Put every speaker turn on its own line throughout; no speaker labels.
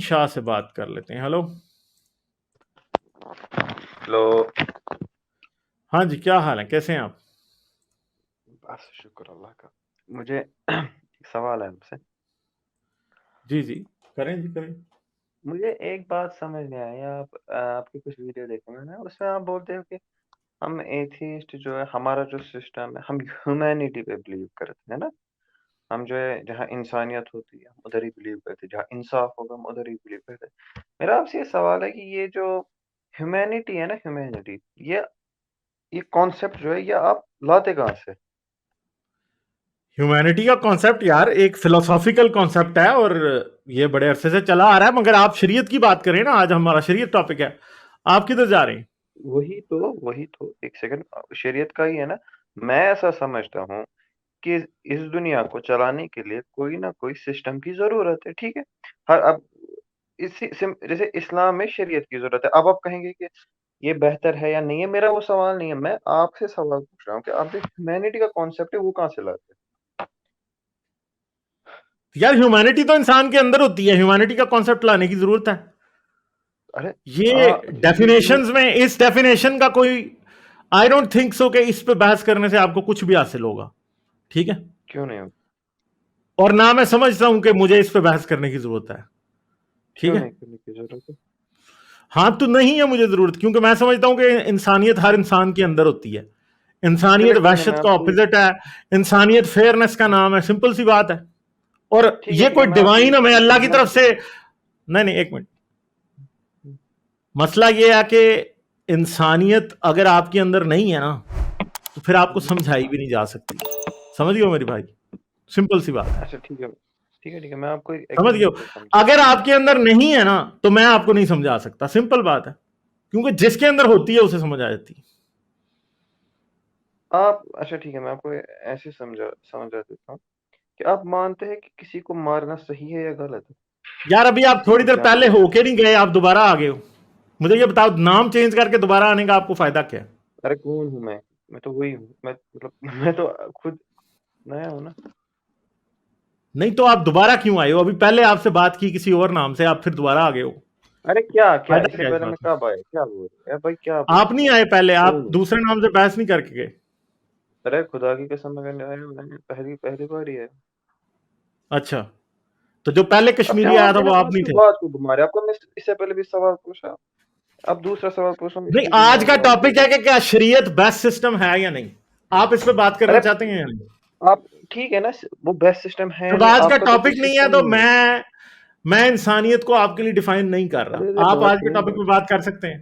شاہ سے بات کر لیتے ہیں. ہلو.
ہلو.
ہاں جی، کیا حال ہے، کیسے ہیں آپ؟
بس شکر اللہ کا. مجھے ایک سوال ہے آپ سے.
جی جی، کریں جی کریں.
مجھے ایک بات سمجھ نہیں آئی. آپ کی کچھ ویڈیو دیکھے میں نے، اس میں آپ بولتے ہو کہ ہم ایتھیسٹ جو ہے، ہمارا جو سسٹم ہے، ہم ہیومینٹی پہ بلیو کرتے ہیں نا. ہم جو ہے جہاں انسانیت ہوتی ہے ہم ادھر ہی بلیو کرتے ہیں، جہاں انصاف ہوگا ہم ادھر ہی بلیو کرتے ہیں. میرا آپ سے یہ سوال ہے کہ یہ جو ہیومینٹی ہے نا، ہیومینٹی یہ کانسیپٹ جو ہے یہ آپ لاتے کہاں سے؟
ہیومینٹی کا کانسیپٹ یار ایک فلسافیکل کانسیپٹ ہے، اور یہ بڑے عرصے سے چلا آ رہا ہے. مگر آپ شریعت کی بات کریں نا، آج ہمارا شریعت ٹاپک ہے. آپ کدھر جا رہے ہیں؟
وہی تو ایک سیکنڈ، شریعت کا ہی ہے نا. میں ایسا سمجھتا ہوں کہ اس دنیا کو چلانے کے لیے کوئی نہ کوئی سسٹم کی ضرورت ہے. ٹھیک ہے. اب جیسے اسلام میں شریعت کی ضرورت ہے. اب آپ کہیں گے کہ یہ بہتر ہے یا نہیں ہے، میرا وہ سوال نہیں ہے. میں آپ سے سوال پوچھ رہا ہوں کہ آپ جو ہیومینٹی کا کانسیپٹ ہے وہ کہاں سے لاتے ہیں؟
یار ہیومینٹی تو انسان کے اندر ہوتی ہے، ہیومینٹی کا کانسیپٹ لانے کی ضرورت ہے.
ارے
یہ
ہاں،
ڈیفینیشنز میں اس ڈیفینیشن کا کوئی آئی ڈونٹ تھنک سو کہ اس پہ بحث کرنے سے آپ کو کچھ بھی حاصل ہوگا. ٹھیک ہے.
کیوں نہیں
اور نہ میں سمجھتا ہوں کہ مجھے اس پہ بحث کرنے کی ضرورت ہے. ٹھیک ہے.
کرنے کی ضرورت ہے؟
ہاں تو نہیں ہے مجھے ضرورت، کیونکہ میں سمجھتا ہوں کہ انسانیت ہر انسان کے اندر ہوتی ہے. انسانیت
چلے کوئی نہیں، میں
وحشت کا
آپ کو
اپوزٹ ہے. انسانیت فیئرنس کا نام ہے. سمپل سی بات ہے. اور
ٹھیک
یہ
ہے
کوئی
میں آپ کو
ڈیوائن ہمیں اللہ کی
میں
طرف سے نہیں. ایک منٹ. مسئلہ یہ ہے کہ انسانیت اگر آپ کے اندر نہیں ہے نا تو پھر آپ کو سمجھائی بھی نہیں جا سکتی. سمجھ گئے ہو میری بھائی؟ سمپل سی بات.
اچھا ٹھیک ہے میں آپ کو
سمجھ گئے ہو؟
ایگزامپل سمجھا.
اگر آپ کے اندر نہیں ہے نا تو میں آپ کو نہیں سمجھا سکتا. سمپل بات ہے. کیونکہ جس کے اندر ہوتی ہے اسے سمجھ آ جاتی ہے.
اچھا ٹھیک ہے، میں آپ کو ایسے سمجھا دیتا ہوں کہ آپ مانتے ہیں کہ کسی کو مارنا صحیح ہے یا غلط ہے؟
یار ابھی آپ
کسی
تھوڑی
کو
دیر
جان
پہلے
دینا.
ہو کے نہیں گئے، آپ دوبارہ آ گئے ہو. مجھے یہ بتاؤ، نام چینج کر کے دوبارہ آنے کا آپ کو فائدہ کیا ہے؟
ارے کون ہوں میں تو وہی ہوں. میں تو خود نیا ہوں نا.
نہیں تو آپ دوبارہ کیوں آئے ہو؟ ابھی پہلے آپ سے بات کی کسی اور نام سے، آپ پھر دوبارہ آ گئے ہو.
ارے کیا
فائدہ
اس سے
کیا ہے اس
پہلے میں
بات میں؟
کب آیا؟ کیا بول رہے بھائی، کیا بول
آپ نہیں
رہے
آئے پہلے، آپ
کون ہوں؟
دوسرے نام سے بحث نہیں کر کے گئے.
ارے خدا کی قسم میں آیا، میں نے پہلی بار ہی ہے.
اچھا، تو جو پہلے
اب
کشمیری آیا
جواب
تھا
دینا
وہ
تو
آپ
اس
نہیں
کی
تھے.
بات کو گھما رہے. آپ کو میں اس سے پہلے بھی سوال پوچھا، اب دوسرا سوال پوچھا ہوں، اس
نہیں،
کی بھی
آج
نیا
کا
جواب دے
ٹاپک
رہے
ہے
ہیں.
کہ کیا شریعت بیسٹ سسٹم ہے یا نہیں. آپ اس پہ بات کرنا
ارے
چاہتے ہیں یا نہیں؟
آپ ٹھیک ہے نا، وہ بیسٹ سسٹم ہے
جب
نہیں،
آج کا
آپ کا تو کوئی
ٹاپک نہیں ہے
سسٹم
تو
ہی نہیں.
میں انسانیت کو آپ کے لیے ڈیفائن نہیں کر رہا.
ارے
آپ
بات
آج کے
سنیں
ٹاپک پہ بات کر سکتے ہیں.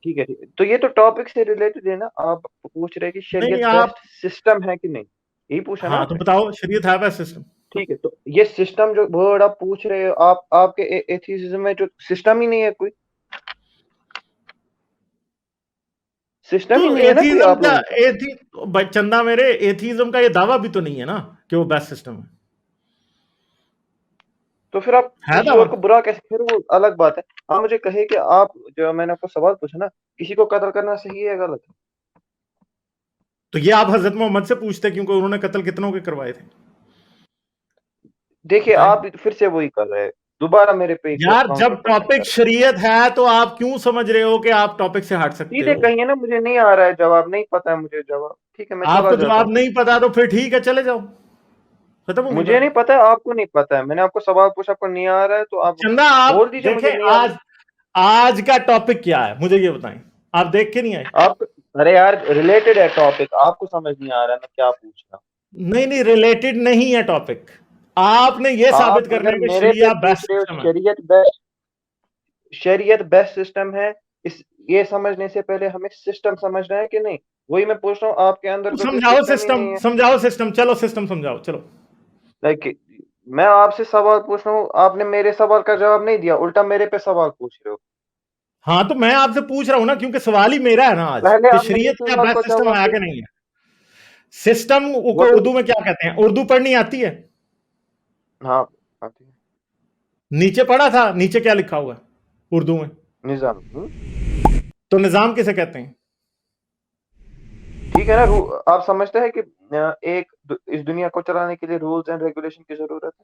ٹھیک ہے. تو یہ تو ٹاپک سے ریلیٹڈ ہے نا. آپ پوچھ رہے کہ
نہیں
شریعت
نہیں، آپ
بیسٹ سسٹم ہے کہ نہیں، یہی پوچھا نا
ہاں
آپ
تو
نے.
بتاؤ شریعت ہے بیسٹ سسٹم.
ٹھیک ہے، تو یہ سسٹم جو ورڈ آپ پوچھ رہے ہو، آپ کے ایتھیزم میں جو سسٹم ہی نہیں ہے، کوئی سسٹم
تو
ہی نہیں ہے نا کوئی
ایتھیزم
آپ
کا
لوگوں کا.
چندہ میرے ایتھیزم کا یہ دعویٰ بھی تو نہیں ہے نا کہ وہ بیسٹ سسٹم ہے.
تو پھر آپ
ہے
کسی
دعویٰ.
اور کو برا کیسے؟ پھر وہ الگ بات ہے. آپ مجھے کہے کہ آپ جو میں نے آپ کو سوال پوچھا نا، کسی کو قتل کرنا صحیح ہے غلط ہے؟
تو یہ آپ حضرت محمد سے پوچھتے کیونکہ انہوں نے قتل کتنوں کے کروائے تھے.
دیکھیے
بتائیں
آپ پھر سے وہی کر رہے ہیں، دوبارہ میرے پہ
یار، جب
کاؤنٹر اٹیک
ٹاپک
کر رہے ہیں.
شریعت ہے تو آپ کیوں سمجھ رہے ہو کہ آپ ٹاپک سے ہٹ سکتے
سیدھے
ہو؟
کہیے نا، مجھے نہیں آ رہا ہے جواب، نہیں پتا ہے مجھے جواب. ٹھیک ہے، میں
آپ
چلا
کو
جاتا
جواب
ہوں.
نہیں پتا تو پھر ٹھیک ہے، چلے جاؤ، ختم ہوگی
مجھے
بات.
نہیں پتا ہے، آپ کو نہیں پتا ہے. میں نے آپ کو سوال پوچھا، آپ کو نہیں آ رہا ہے تو آپ
چندہ آپ
بول دیجیے
دیکھیں،
مجھے نہیں آ رہا.
آج کا ٹاپک کیا ہے مجھے یہ بتائیں. آپ دیکھ کے نہیں آئے؟
آپ ارے یار ریلیٹڈ ہے ٹاپک، آپ کو سمجھ نہیں آ رہا ہے میں کیا پوچھ رہا ہوں.
نہیں، ریلیٹڈ نہیں ہے ٹاپک. آپ نے یہ ثابت
آپ
کرنا
اگر
ہے کہ
میرے پہ
شریعہ
پوچھ
بیسٹ
رہے ہو
سسٹم ہے.
شریعت بیسٹ سسٹم ہے، یہ سمجھنے سے پہلے ہمیں سسٹم سمجھنا ہے کہ نہیں. وہی میں پوچھ رہا ہوں، آپ کے اندر
تو
تو کوئی
سمجھاؤ
سسٹم ہی
سسٹم،
نہیں ہے.
سمجھاؤ سسٹم. چلو سسٹم سمجھاؤ. چلو
لائک میں آپ سے سوال پوچھ رہا ہوں، آپ نے میرے سوال کا جواب نہیں دیا، الٹا میرے پہ سوال پوچھ رہے ہو.
ہاں تو میں آپ سے پوچھ رہا ہوں نا، کیونکہ سوال ہی میرا ہے نا آج
پہلے
کہ
آپ میرے
شریعت کا
سوال کا
بیسٹ سسٹم
جواب
ہے
دیں.
کہ نہیں ہے. سسٹم کو اردو میں کیا کہتے ہیں؟ اردو پڑھنی آتی ہے؟
ہاں آتی ہے.
نیچے پڑھا تھا، نیچے کیا لکھا ہوا ہے اردو میں؟
نظام.
تو نظام کسے کہتے ہیں؟
ٹھیک ہے نا. آپ سمجھتے ہیں کہ اس دنیا کو چلانے کے لیے رولز اینڈ ریگولیشن کی ضرورت ہے؟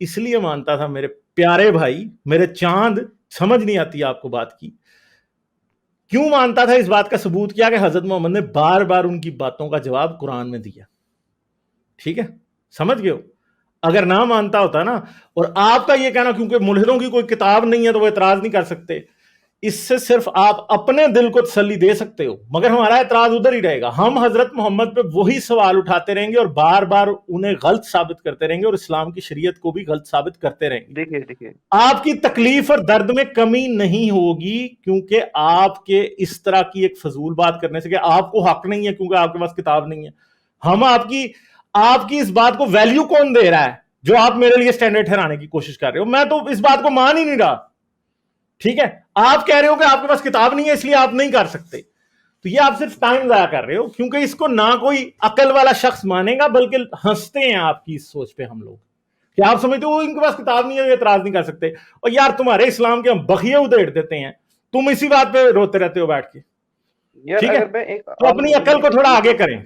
اس لیے مانتا تھا میرے پیارے بھائی، میرے چاند، سمجھ نہیں آتی آپ کو بات کی، کیوں مانتا تھا؟ اس بات کا ثبوت کیا کہ حضرت محمد نے بار بار ان کی باتوں کا جواب قرآن میں دیا. ٹھیک ہے، سمجھ گئے ہو؟ اگر نہ مانتا ہوتا نا، اور آپ کا یہ کہنا کیونکہ ملحدوں کی کوئی کتاب نہیں ہے تو وہ اعتراض نہیں کر سکتے، اس سے صرف آپ اپنے دل کو تسلی دے سکتے ہو، مگر ہمارا اعتراض ادھر ہی رہے گا. ہم حضرت محمد پہ وہی سوال اٹھاتے رہیں گے اور بار بار انہیں غلط ثابت کرتے رہیں گے اور اسلام کی شریعت کو بھی غلط ثابت کرتے رہیں گے.
دیکھیے
آپ کی تکلیف اور درد میں کمی نہیں ہوگی، کیونکہ آپ کے اس طرح کی ایک فضول بات کرنے سے کہ آپ کو حق نہیں ہے کیونکہ آپ کے پاس کتاب نہیں ہے. ہم آپ کی اس بات کو ویلیو کون دے رہا ہے جو آپ میرے لیے سٹینڈرڈ ٹھہرانے کی کوشش کر رہے ہو؟ میں تو اس بات کو مان ہی نہیں رہا. ٹھیک ہے، آپ کہہ رہے ہو کہ آپ کے پاس کتاب نہیں ہے اس لیے آپ نہیں کر سکتے، تو یہ آپ صرف ٹائم ضائع کر رہے ہو، کیونکہ اس کو نہ کوئی عقل والا شخص مانے گا بلکہ ہنستے ہیں آپ کی اس سوچ پہ ہم لوگ کہ آپ سمجھتے ہو ان کے پاس کتاب نہیں ہے، یہ اعتراض نہیں کر سکتے. اور یار تمہارے اسلام کے ہم بخیے ادھیڑ دیتے ہیں، تم اسی بات پہ روتے رہتے ہو بیٹھ کے.
یار
ٹھیک ہے،
اگر میں ایک
تو
آپ
اپنی
مجھے
عقل
میری
کو تھوڑا
ایک
آگے کریں،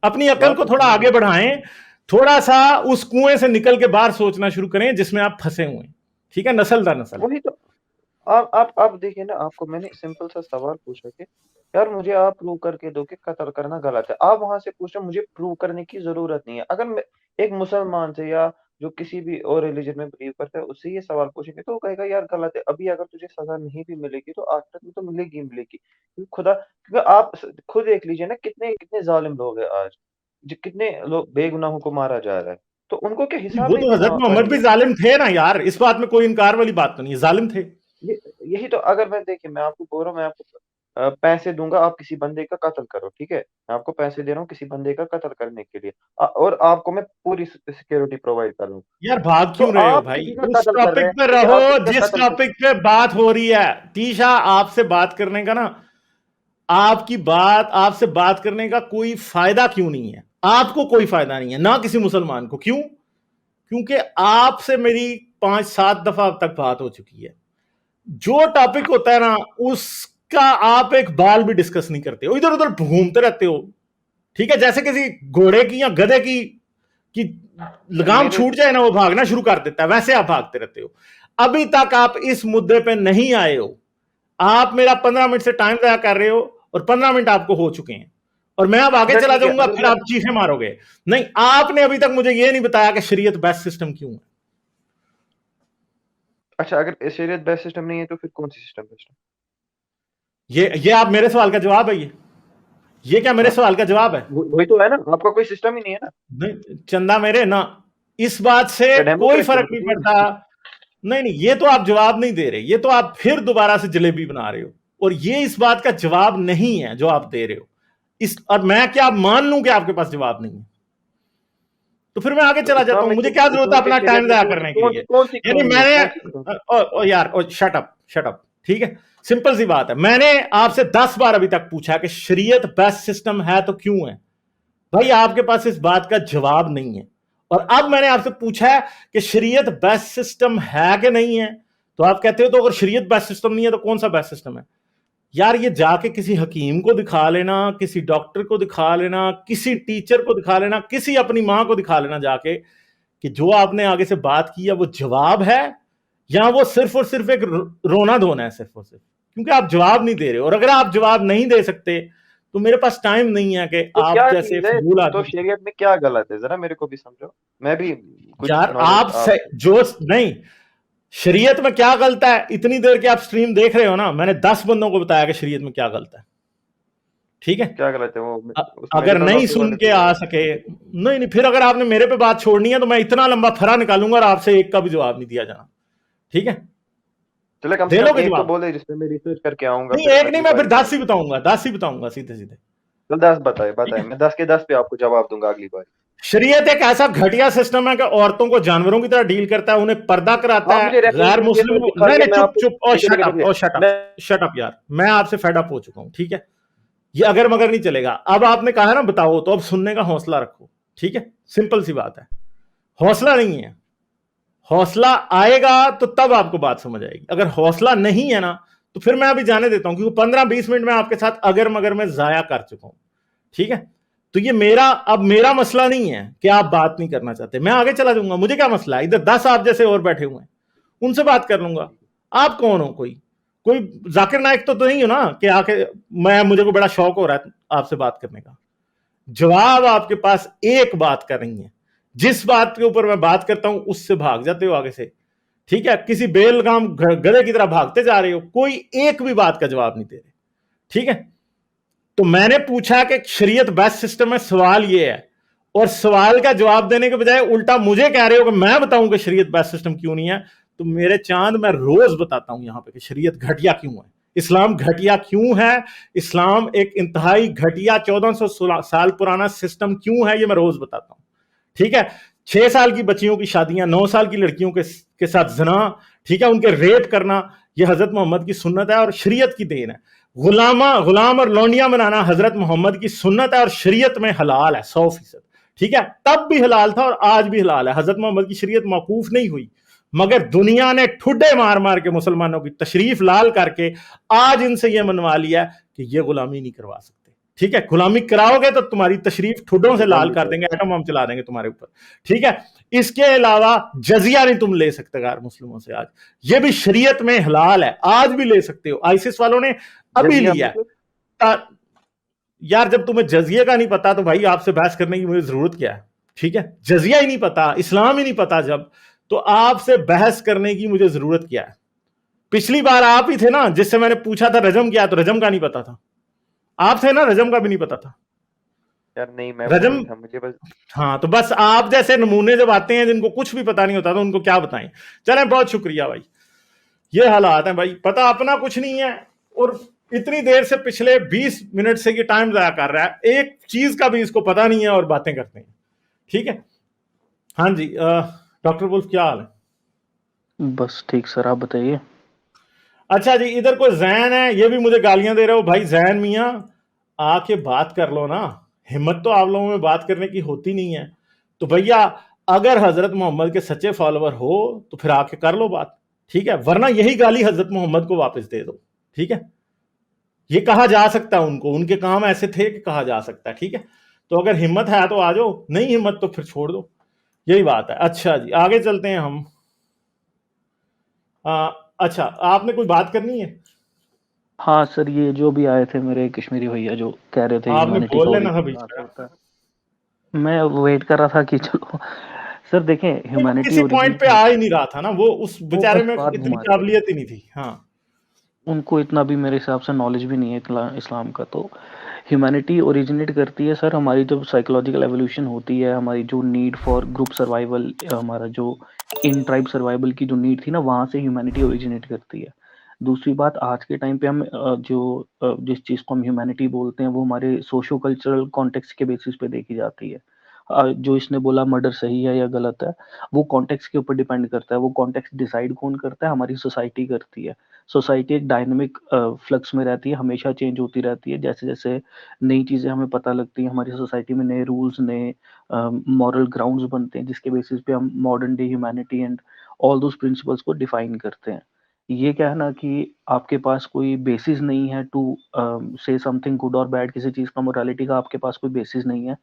اپنی عقل
بات
کو
تو
تھوڑا
سنیں
آگے بڑھائیں، تھوڑا سا اس کنویں سے نکل کے باہر سوچنا شروع کریں جس میں آپ پھنسے ہوئے ہیں. ٹھیک ہے، نسل در نسل.
وہی تو آپ دیکھیں نا، آپ کو میں نے سمپل سا سوال پوچھا کہ یار مجھے آپ پروو کر کے دو کہ قتل کرنا غلط ہے. آپ وہاں سے پوچھ رہے مجھے پروو کرنے کی ضرورت نہیں ہے. اگر میں ایک مسلمان سے یا جو کسی بھی اور ریلیجن میں بلیو کرتا ہے اس سے یہ سوال پوچھیں گے تو وہ کہے گا یار غلط ہے. ابھی اگر تجھے سزا نہیں بھی ملے گی تو آخرت میں تو ملے گی کیونکہ آپ خود دیکھ لیجئے نا کتنے ظالم لوگ ہیں آج، کتنے لوگ بے گناہوں کو مارا جا رہا ہے، تو ان کو کیا حساب
وہ
نہیں
تو حضرت
دینا
محمد
پڑے
بھی
گا؟
ظالم تھے نا یار، اس بات میں کوئی انکار والی بات تو نہیں ہے، ظالم تھے.
یہی تو، اگر میں دیکھیں میں آپ کو بول رہا ہوں، میں آپ کو پیسے دوں گا آپ کسی بندے کا قتل کرو، ٹھیک ہے، میں آپ کو پیسے دے رہا ہوں کسی بندے کا قتل کرنے کے لیے، اور آپ کو میں پوری سیکورٹی پرووائڈ کر روں،
یار بھاگ
تو
کیوں رہے ہو
آپ
بھائی؟
کسی کا
اس
قتل کر رہے
ٹاپک
ہیں،
پہ
ٹھیک ہے،
رہو
آپ کسی کا
جس
قتل کر،
ٹاپک پہ بات ہو رہی ہے. تیشا، آپ سے بات کرنے کا نا، آپ سے بات کرنے کا کوئی فائدہ کیوں نہیں ہے؟ آپ کو کوئی فائدہ نہیں ہے، نہ کسی مسلمان کو. کیوں؟ کیونکہ آپ سے میری 5-7 دفعہ اب تک بات ہو چکی ہے. جو ٹاپک ہوتا ہے نا اس کا آپ ایک بال بھی ڈسکس نہیں کرتے ہو، ادھر ادھر گھومتے رہتے ہو. ٹھیک ہے، جیسے کسی گھوڑے کی یا گدھے کی لگام
میرے
چھوٹ جائے نا وہ بھاگنا شروع کر دیتا ہے، ویسے آپ بھاگتے رہتے ہو. ابھی تک آپ اس مدے پہ نہیں آئے ہو. آپ میرا 15 منٹ سے ٹائم ضائع کر رہے ہو اور 15 منٹ آپ کو ہو چکے ہیں، اور میں اب آگے
اچھا
چلا
ٹھیک ہے،
جاؤں گا
اگر
پھر
میں
آپ چیخیں مارو گے. نہیں، آپ نے ابھی تک مجھے یہ نہیں بتایا کہ شریعت بیسٹ سسٹم کیوں ہے.
اچھا اگر شریعت بیسٹ سسٹم نہیں ہے تو پھر کون سی سسٹم بیسٹ
یہ آپ میرے سوال کا جواب ہے. یہ کیا میرے
ہے؟
سوال کا جواب ہے؟
وہی تو ہے نا، آپ کا کوئی سسٹم ہی نہیں ہے نا.
نہیں چندہ میرے نا، اس بات سے کوئی
ڈیموکریسی
فرق
ہونی
نہیں
چاہیے
پڑتا.
نا.
نہیں، یہ تو آپ جواب نہیں دے رہے، یہ تو آپ پھر دوبارہ سے جلیبی بنا رہے ہو، اور یہ اس بات کا جواب نہیں ہے جو آپ دے رہے ہو. اور میں کیا مان لوں کہ آپ کے پاس جواب نہیں ہے؟ تو پھر میں آگے
تو
چلا جاتا ہوں. مجھے کیا ضرورت ہے
اسلام کے
اپنا
شریعت
ٹائم
میں
ضائع کرنے کے لیے؟
کون سی
یعنی
کمی
میں
ہے،
نے
کون سی کمی؟
یار شٹ اپ. ٹھیک ہے، سمپل سی بات ہے. میں نے آپ سے 10 بار ابھی تک پوچھا کہ شریعت بیسٹ سسٹم ہے تو کیوں ہے؟ بھائی آپ کے پاس اس بات کا جواب نہیں ہے. اور اب میں نے آپ سے پوچھا ہے کہ شریعت بیسٹ سسٹم ہے کہ نہیں ہے، تو آپ کہتے ہو تو اگر شریعت بیسٹ سسٹم نہیں ہے تو کون سا بیسٹ سسٹم ہے؟ یار یہ جا کے کسی حکیم کو دکھا لینا، کسی ڈاکٹر کو دکھا لینا، کسی ٹیچر کو دکھا لینا، کسی اپنی ماں کو دکھا لینا جا کے کہ جو آپ نے آگے سے بات کی ہے وہ جواب ہے یا وہ صرف اور صرف ایک رونا دھونا ہے، صرف اور صرف کیونکہ آپ جواب نہیں دے رہے. اور اگر آپ جواب نہیں دے سکتے تو میرے پاس ٹائم نہیں ہے کہ
تو
آپ
کیا
جیسے
چیز ہے،
فضول
تو
آدمی.
شریعت میں کیا غلط ہے ذرا میرے کو بھی سمجھو، میں بھی کچھ
یار
نالج
آپ
آپ
سے جو نہیں، شریعت میں کیا غلط ہے؟ اتنی دیر کے آپ سٹریم دیکھ رہے ہو نا، میں نے 10 بندوں کو بتایا کہ شریعت میں کیا غلط ہے. ٹھیک ہے،
کیا غلط ہے وہ اس
اگر
میڈیکل
نہیں
ڈاکٹر
سن
والے
کے
سے
آ سکے، نہیں پھر اگر آپ نے میرے پہ بات چھوڑنی ہے تو میں اتنا لمبا پھرا نکالوں گا اور آپ سے ایک کا بھی جواب نہیں دیا جانا. ٹھیک ہے،
چلے کم سے
دے
کم
لو گے
ایک تو
جواب؟
بولے جس پہ میں ریسرچ کر کے آؤں گا
نہیں
پھر
ایک نہیں،
اگلی
میں پھر
باری
10
میں.
ہی بتاؤں گا، 10 ہی بتاؤں گا سیدھے سیدھے.
چل 10 بتائے
ٹھیک ہے،
میں 10 کے 10 پہ آپ کو جواب دوں گا اگلی باری.
شریعت ایک ایسا گھٹیا سسٹم ہے کہ عورتوں کو جانوروں کی طرح ڈیل کرتا ہے، انہیں پردہ کراتا
آپ مجھے
ہے، غیر
ریفرنس
مسلم نہیں
دکھائیے،
نہیں
میں آپ
چپ
کو
چپ، او شٹ اپ، او شٹ اپ،
میں
شٹ اپ یار، میں آپ سے فیڈ اپ ہو چکا ہوں. ٹھیک ہے، یہ اگر مگر نہیں چلے گا. اب آپ نے کہا ہے نا بتاؤ، تو اب سننے کا حوصلہ رکھو. ٹھیک ہے، سمپل سی بات ہے، حوصلہ نہیں ہے. حوصلہ آئے گا تو تب آپ کو بات سمجھ آئے گی. اگر حوصلہ نہیں ہے نا تو پھر میں ابھی جانے دیتا ہوں، کیونکہ 15-20 منٹ میں آپ کے ساتھ اگر مگر میں ضائع کر چکا ہوں. ٹھیک ہے، تو یہ میرا مسئلہ نہیں ہے کہ آپ بات نہیں کرنا چاہتے, میں آگے چلا جاؤں گا, مجھے کیا مسئلہ ہے, ادھر 10 آپ جیسے اور بیٹھے ہوئے ہیں ان سے بات کر لوں گا. آپ کون ہو, کوئی ذاکر نائک تو نہیں ہو نا کہ آ کے مجھے کو بڑا شوق ہو رہا ہے آپ سے بات کرنے کا. جواب آپ کے پاس ایک بات کا نہیں ہے, جس بات کے اوپر میں بات کرتا ہوں اس سے بھاگ جاتے ہو آگے سے, ٹھیک ہے, کسی بیل گام گدھے کی طرح بھاگتے جا رہے ہو, کوئی ایک بھی بات کا جواب نہیں دے رہے, ٹھیک ہے. تو میں نے پوچھا کہ شریعت بیسٹ سسٹم ہے, سوال یہ ہے, اور سوال کا جواب دینے کے بجائے الٹا مجھے کہہ رہے ہو کہ میں بتاؤں کہ شریعت بیسٹ سسٹم کیوں نہیں ہے. تو میرے چاند میں روز بتاتا ہوں یہاں پہ کہ شریعت گھٹیا کیوں ہے, اسلام گھٹیا کیوں ہے, اسلام ایک انتہائی گھٹیا 1400 سال پرانا سسٹم کیوں ہے, یہ میں روز بتاتا ہوں, ٹھیک ہے. 6 سال کی بچیوں کی شادیاں, 9 سال کی لڑکیوں کے ساتھ زنا, ٹھیک ہے, ان کے ریپ کرنا, یہ حضرت محمد کی سنت ہے اور شریعت کی دین ہے. غلام اور لونڈیاں بنانا حضرت محمد کی سنت ہے اور شریعت میں حلال ہے 100%, ٹھیک ہے. تب بھی حلال تھا اور آج بھی حلال ہے, حضرت محمد کی شریعت موقوف نہیں ہوئی, مگر دنیا نے ٹھڈے مار مار کے مسلمانوں کی تشریف لال کر کے آج ان سے یہ منوا لیا کہ یہ غلامی نہیں کروا سکتے, ٹھیک ہے. غلامی کراؤ گے تو تمہاری تشریف ٹھڈوں سے لال کر دیں گے, ایٹم بم چلا دیں گے تمہارے اوپر, ٹھیک ہے. اس کے علاوہ جزیہ نہیں تم لے سکتے غیر مسلموں سے, آج یہ بھی شریعت میں حلال ہے, آج بھی لے سکتے ہو. آئسس والوں نے ابھی لیا ہے. یار جب تمہیں جزیے کا نہیں پتا تو بھائی آپ سے بحث کرنے کی مجھے ضرورت کیا ہے, ٹھیک ہے. جزیہ ہی نہیں پتا, اسلام ہی نہیں پتا جب, تو آپ سے بحث کرنے کی مجھے ضرورت کیا ہے. پچھلی بار آپ ہی تھے نا جس سے میں نے پوچھا تھا رجم کیا, تو رجم کا نہیں پتا تھا, آپ تھے نا, رجم کا بھی نہیں پتا تھا.
یار نہیں, میں وہ
رجم,
نہیں تھا, مجھے بس
ہاں تو بس آپ جیسے نمونے جب آتے ہیں جن کو کچھ بھی پتا نہیں ہوتا تو ان کو کیا بتائیں. چلیں, بہت شکریہ بھائی, یہ حالات ہیں بھائی, پتا اپنا کچھ نہیں ہے, اور اتنی دیر سے پچھلے 20 منٹ سے یہ ٹائم ضائع کر رہا ہے, ایک چیز کا بھی اس کو پتا نہیں ہے اور باتیں کرتے ہیں, ٹھیک ہے. ہاں جی ڈاکٹر ولف کیا حال ہے؟
بس ٹھیک سر, آپ بتائیے.
اچھا جی, ادھر کوئی زین ہے, یہ بھی مجھے گالیاں دے رہے ہو. بھائی زین میاں آ کے بات کر لو نا, ہمت تو آپ لوگوں میں بات کرنے کی ہوتی نہیں ہے. تو بھیا اگر حضرت محمد کے سچے فالوور ہو تو پھر آ کے کر لو بات, ٹھیک ہے, ورنہ یہی گالی حضرت محمد کو واپس دے دو, ٹھیک ہے. یہ کہا جا سکتا ہے ان کو, ان کے کام ایسے تھے کہ کہا جا سکتا ہے, ٹھیک ہے. تو اگر ہمت ہے تو آ جاؤ, نہیں ہمت تو پھر چھوڑ دو, یہی بات ہے. اچھا جی, آگے چلتے ہیں ہم. اچھا, آپ نے کوئی بات کرنی ہے؟
ہاں سر, یہ جو بھی آئے تھے میرے کشمیری بھیا جو کہہ رہے تھے
آپ نے
ہیومینٹی
بول
کا
لینا تھا
اوریجن
بھائی,
کہاں سے ہوتا ہے, میں ویٹ کر رہا تھا کہ چلو سر دیکھیں ہیومینٹی
کسی پوائنٹ پہ
اوریجن,
آ ہی نہیں رہا تھا نا, وہ اس
وہ
بیچارے
بس
میں
بات
اتنی
گھما رہے تھے,
قابلیت ہی نہیں تھی. ہاں,
ان کو اتنا بھی میرے حساب سے نالج بھی نہیں ہے اسلام کا. تو ہیومینٹی اوریجنیٹ کرتی ہے سر ہماری جب سائیکولوجیکل ایولیوشن ہوتی ہے, ہماری جو نیڈ فار گروپ سروائیول, ہمارا جو ان ٹرائب سروائیول کی جو نیڈ تھی نا, وہاں سے ہیومینٹی اوریجنیٹ کرتی ہے. دوسری بات, آج کے ٹائم پہ ہم جس چیز کو ہم ہیومینٹی بولتے ہیں وہ ہمارے سوشو کلچرل کانٹیکس کے بیسس پہ دیکھی جاتی ہے. جو اس نے بولا مرڈر صحیح ہے یا غلط ہے, وہ کانٹیکس کے اوپر ڈیپینڈ کرتا ہے. وہ کانٹیکس ڈیسائیڈ کون کرتا ہے, ہماری سوسائٹی کرتی ہے. سوسائٹی ایک ڈائنامک فلکس میں رہتی ہے, ہمیشہ چینج ہوتی رہتی ہے. جیسے جیسے نئی چیزیں ہمیں پتہ لگتی ہیں, ہماری سوسائٹی میں نئے رولز, نئے مورل گراؤنڈز بنتے ہیں, جس کے بیسس پہ ہم modern day humanity and all those principles کو ڈیفائن کرتے ہیں. یہ کہنا کہ آپ کے پاس کوئی بیسس نہیں ہے ٹو سے سم تھنگ گڈ اور بیڈ, کسی چیز کا مورالٹی کا آپ کے پاس کوئی بیسس نہیں ہے,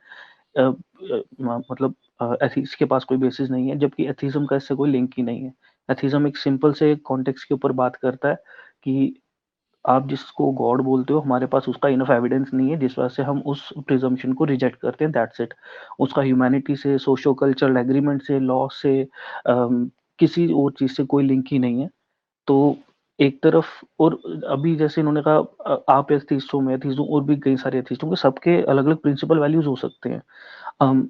مطلب ایتھیکس کے پاس کوئی بیسس نہیں ہے, جبکہ ایتھیزم کا اس سے کوئی لنک ہی نہیں ہے. ایتھیزم ایک سمپل سے کانٹیکس کے اوپر بات کرتا ہے کہ آپ جس کو گاڈ بولتے ہو, ہمارے پاس اس کا انف ایویڈنس نہیں ہے, جس وجہ سے ہم اس پریزمپشن کو ریجیکٹ کرتے ہیں, دیٹس اٹ. اس کا ہیومینٹی سے, سوشو کلچرل ایگریمنٹ سے, لا سے, کسی اور چیز سے کوئی لنک ہی نہیں ہے. تو ایک طرف, اور ابھی جیسے انہوں نے کہا آپ ایتھیسٹ ہو, میں ایتھیسٹ ہوں, اور بھی کئی سارے ایتھیسٹ ہوں, کہ سب کے الگ الگ پرنسپل ویلیوز ہو سکتے ہیں.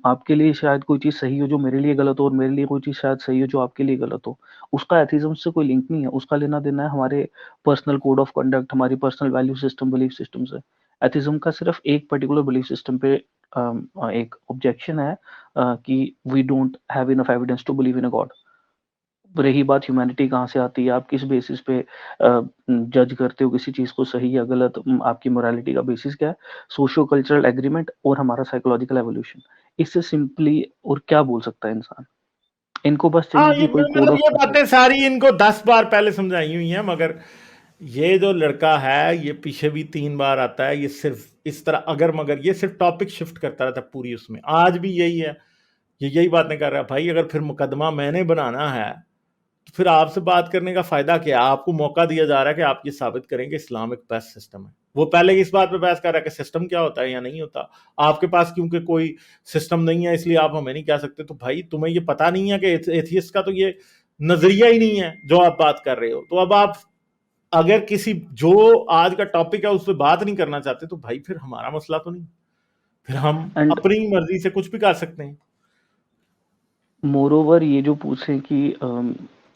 آپ کے لیے شاید کوئی چیز صحیح ہو جو میرے لیے غلط ہو, اور میرے لیے کوئی چیز شاید صحیح ہو جو آپ کے لیے غلط ہو. اس کا ایتھیزم سے کوئی لنک نہیں ہے, اس کا لینا دینا ہے ہمارے پرسنل کوڈ آف کنڈکٹ, ہماری personal value system, belief system سے. ایتھیزم کا صرف ایک پرٹیکولر بلیف سسٹم پہ ایک آبجیکشن ہے کہ we don't have enough evidence to believe in a god. رہی بات ہیومینٹی کہاں سے آتی ہے, آپ کس بیسس پہ جج کرتے ہو کسی چیز کو صحیح یا غلط, آپ کی مورالٹی کا بیسس کیا ہے, سوشو کلچرل ایگریمنٹ اور ہمارا سائیکولوجیکل ایولیوشن. اس سے سمپلی اور کیا بول سکتا ہے انسان, ان کو بس
ہاں,
چاہیے کہ کوئی کوڈ
مطلب
آف
یہ
کنڈکٹ.
باتیں ساری ان کو 10 بار پہلے سمجھائی ہوئی ہیں, مگر یہ جو لڑکا ہے یہ پیچھے بھی 3 بار آتا ہے, یہ صرف اس طرح اگر مگر یہ صرف ٹاپک شفٹ کرتا رہتا ہے پوری, اس میں آج بھی یہی ہے, یہ یہی باتیں کر رہا ہے. بھائی اگر پھر مقدمہ میں نے بنانا ہے تو پھر آپ سے بات کرنے کا فائدہ کیا؟ آپ کو موقع دیا جا رہا ہے کہ آپ یہ ثابت کریں کہ اسلام ایک بیسٹ سسٹم ہے. وہ پہلے اس بات پہ بحث کر رہا ہے کہ سسٹم کیا ہوتا ہے یا نہیں ہوتا. آپ کے پاس کیونکہ کوئی سسٹم نہیں ہے اس لیے آپ ہمیں نہیں کہہ سکتے. تو بھائی تمہیں یہ پتہ نہیں ہے کہ ایتھیسٹ کا تو یہ نظریہ ہی نہیں ہے جو آپ بات کر رہے ہو. تو اب آپ اگر کسی جو آج کا ٹاپک ہے اس پہ بات نہیں کرنا چاہتے تو بھائی پھر ہمارا مسئلہ تو نہیں, پھر ہم
اینڈ
اپنی مرضی سے کچھ بھی کر سکتے ہیں.
مور اوور یہ جو پوچھیں کہ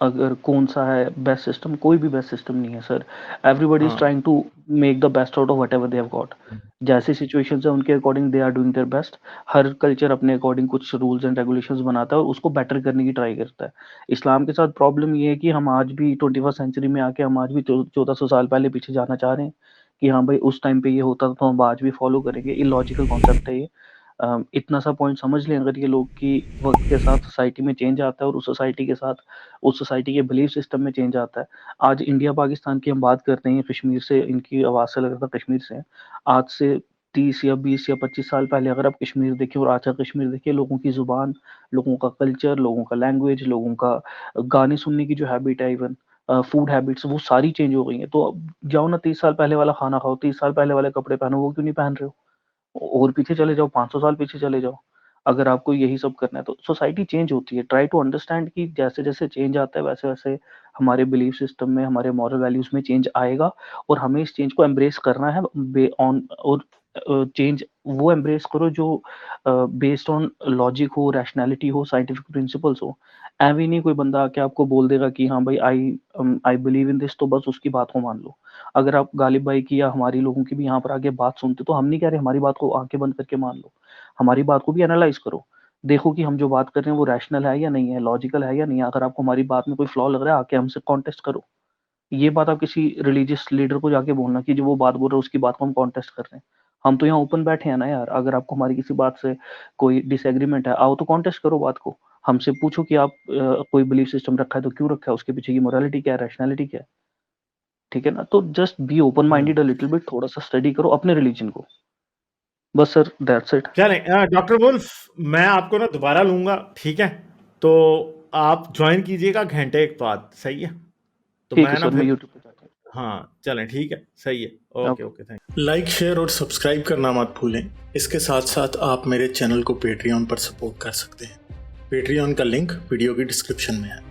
اگر کون سا ہے بیسٹ سسٹم, کوئی بھی بیسٹ سسٹم نہیں ہے سر. ایوری بڈی از
ہاں
trying to make the best out of whatever they have got. جیسی سچویشنز ہیں ان کے according they are doing their best. ہر کلچر اپنے اکارڈنگ کچھ رولز اینڈ ریگولیشنز بناتا ہے اور اس کو بیٹر کرنے کی ٹرائی کرتا ہے. اسلام کے ساتھ پرابلم یہ ہے کہ ہم آج بھی 21 سینچری میں آ کے ہم آج بھی 1400 سال پہلے پیچھے جانا چاہ رہے ہیں کہ ہاں بھائی اس ٹائم پہ یہ ہوتا تھا تو ہم آج بھی فالو کریں گے. اللاجیکل کانسیپٹ ہے یہ. اتنا سا پوائنٹ سمجھ لیں اگر یہ لوگ کی وقت کے ساتھ سوسائٹی میں چینج آتا ہے اور اس سوسائٹی کے ساتھ اس سوسائٹی کے بلیف سسٹم میں چینج آتا ہے. آج انڈیا پاکستان کی ہم بات کرتے ہیں, کشمیر سے ان کی آواز سے لگتا تھا کشمیر سے. آج سے 30 یا 20 یا 25 سال پہلے اگر آپ کشمیر دیکھیں اور آج کا کشمیر دیکھیں, لوگوں کی زبان, لوگوں کا کلچر, لوگوں کا لینگویج, لوگوں کا گانے سننے کی جو ہیبٹ ہے, ایون فوڈ ہیبٹس, وہ ساری چینج ہو گئی ہیں. تو اب جاؤ نا 30 سال پہلے والا کھانا کھاؤ, 30 سال پہلے والے کپڑے پہنو, وہ کیوں نہیں پہن رہے ہو؟ اور پیچھے چلے جاؤ, 500 سال پیچھے چلے جاؤ. اگر آپ کو یہی سب کرنا ہے تو سوسائٹی چینج ہوتی ہے. ٹرائی ٹو انڈرسٹینڈ کہ جیسے جیسے چینج آتا ہے ویسے ویسے ہمارے بلیف سسٹم میں, ہمارے مورل ویلیوز میں چینج آئے گا اور ہمیں اس چینج کو ایمبریس کرنا ہے. اور چینج وہ ایمبریس کرو جو بیسڈ آن لاجک ہو, ریشنلٹی ہو, سائنٹیفک پرنسپلس ہو. ایوی نہیں کوئی بندہ آ کے آپ کو بول دے گا کہ ہاں بھائی آئی بلیو ان دس, تو بس اس کی بات کو مان لو. اگر آپ غالب بھائی کی یا ہماری لوگوں کی بھی یہاں پر آگے بات سنتے تو ہم نہیں کہہ رہے ہماری بات کو آنکھیں بند کر کے مان لو. ہماری بات کو بھی انالائز کرو, دیکھو کہ ہم جو بات کر رہے ہیں وہ ریشنل ہے یا نہیں ہے, لاجیکل ہے یا نہیں ہے. اگر آپ کو ہماری بات میں کوئی فلا لگ رہا ہے, آ کے ہم سے کانٹیسٹ کرو. یہ بات آپ کسی ریلیجیس لیڈر کو جا کے بولنا کہ جو وہ بات بول رہا ہے اس کی بات کو ہم کانٹیسٹ کر رہے ہیں. ہم تو یہاں اوپن بیٹھے ہیں نا یار. اگر آپ کو ہماری کسی بات سے کوئی ڈس ایگریمنٹ ہے, آؤ تو کانٹیسٹ کرو بات کو. ہم سے پوچھو کہ آپ کوئی بلیف سسٹم رکھا ہے تو کیوں رکھا ہے, اس کے پیچھے کی مورالٹی کیا ہے, ریشنلٹی کیا ہے. ٹھیک ہے نا. تو just be open minded little bit, تھوڑا سا اسٹڈی کرو اپنے ریلیجن کو. بس سر دیٹس اٹ.
چلیں ڈاکٹر ولف, میں آپ کو نا دوبارہ لوں گا, ٹھیک ہے؟ تو آپ جوائن کیجئے گا گھنٹے ایک بعد, صحیح ہے؟ تو
ٹھیک ہے
میں نا
سر, میں
پھر,
یوٹیوب پہ جاتا
ہاں چلیں ٹھیک ہے, صحیح ہے, اوکے
ہوں.
Okay, thank. لائک, شیئر اور سبسکرائب کرنا مت بھولیں. اس کے ساتھ ساتھ آپ میرے چینل کو پیٹریون پر سپورٹ کر سکتے ہیں. پیٹریون کا لنک ویڈیو کی ڈسکرپشن میں ہے.